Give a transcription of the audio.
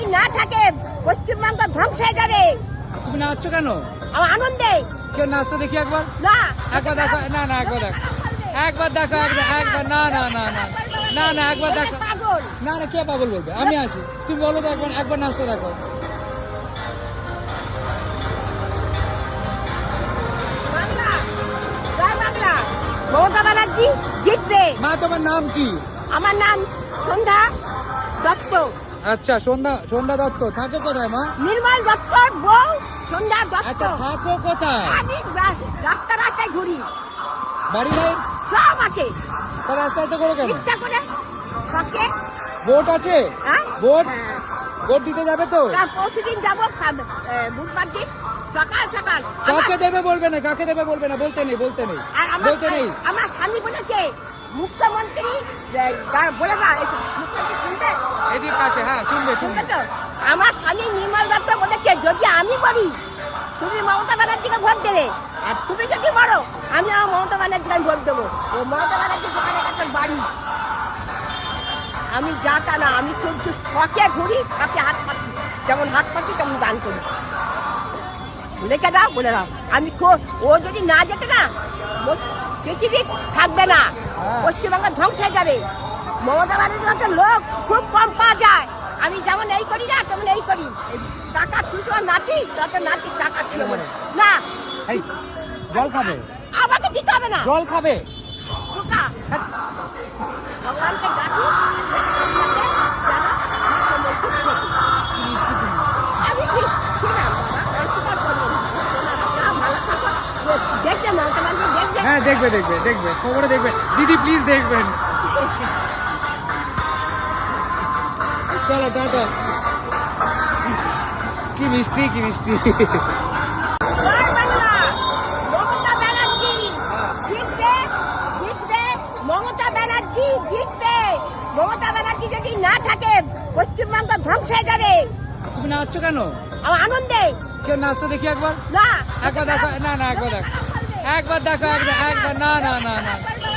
যদি না থাকে পশ্চিমবঙ্গ ধ্বংস হয়ে যাবে। তুমি নাচছো কেন? আমার আনন্দে। কেউ নাচতে দেখি একবার। না একবার দেখো, না না একবার দেখো, একবার দেখো, একবার না না না না না না একবার দেখো। পাগল। না না কে পাগল বলবে? আমি আছি, তুমি বলো তো একবার, একবার নাচতে দেখো। বাংলা, জয় বাংলা। মমতা ব্যানার্জি জিতবে। মা তোমার নাম কি? আমার নাম সন্ধ্যা দত্ত। আচ্ছা, সন্ধ্যা, সন্ধ্যা দত্ত। থাকো কোথায় মা? নির্মল দত্তর বউ সন্ধ্যা দত্ত। আচ্ছা, থাকো কোথায়? আমি রাস্তা রাস্তায় ঘুরি, বাড়ি নাই? সব আছে। তা রাস্তায় তো করো কেন? ইচ্ছা করে শখে। ভোট আছে? হ্যাঁ? ভোট? হ্যাঁ। ভোট দিতে যাবে তো? তার পরশুদিন যাবো বুধবার দিন সকাল সকাল। কাকে দেবে বলবে না, কাকে দেবে বলবে না, বলতে নেই, বলতে নেই, আর বলতে নেই। আমার স্বামী বলেছে মুখ্যমন্ত্রী বলে না, মুখ্যমন্ত্রী শুনতে এদিক কাছে, হ্যাঁ শুনবে, শুনবে শুনবে। তো। আমার স্বামী নির্মল দত্ত বলেছে যদি আমি বলি তুমি মমতা ব্যানার্জিকে ভোট দেবে, আর তুমি যদি বলো আমি আমার মমতা ব্যানার্জিকে ভোট দেবো। ও মমতা ব্যানার্জি দোকানে কাছে বাড়ি। আমি যা তা না, আমি শুধু শখে ঘুরি, শখে হাত পাতি, যেমন হাত পাতি তেমন দান করি। লিখে দাও, বলে দাও। আমি ও যদি না যেতে না পৃথিবী থাকবে না, পশ্চিমবঙ্গ ধ্বংস হয়ে যাবে। মমতা ব্যানার্জির একটা লোক খুব কম পাওয়া যায়। আমি যেমন এই করি না তেমন এই করি। টাকা তুই তো নাতি, তত নাতি টাকা ছিল বলে না। এই, জল খাবে? আমাকে দিতে হবে না। জল খাবে? খোকা, ভগবানকে ডাকি আমি কি ছিলাম অস্বীকার করবো না। ভালো থাকো, দেখবে মমতা ব্যানার্জি দেখবে। হ্যাঁ দেখবে, দেখবে, দেখবে, খবরে দেখবে। দিদি প্লিজ দেখবেন। চলো টাটা। কি মিষ্টি, কি মিষ্টি। জয় বাংলা। মমতা ব্যানার্জি জিতবে, জিতবে। মমতা ব্যানার্জি জিতবে। মমতা ব্যানার্জি যদি না থাকে পশ্চিমবঙ্গ ধ্বংস হয়ে যাবে। তুমি নাচছো কেন? আমার আনন্দে। কেউ নাচতে দেখি একবার। না একবার দেখো, না না একবার দেখো, একবার দেখো, একবার না না না না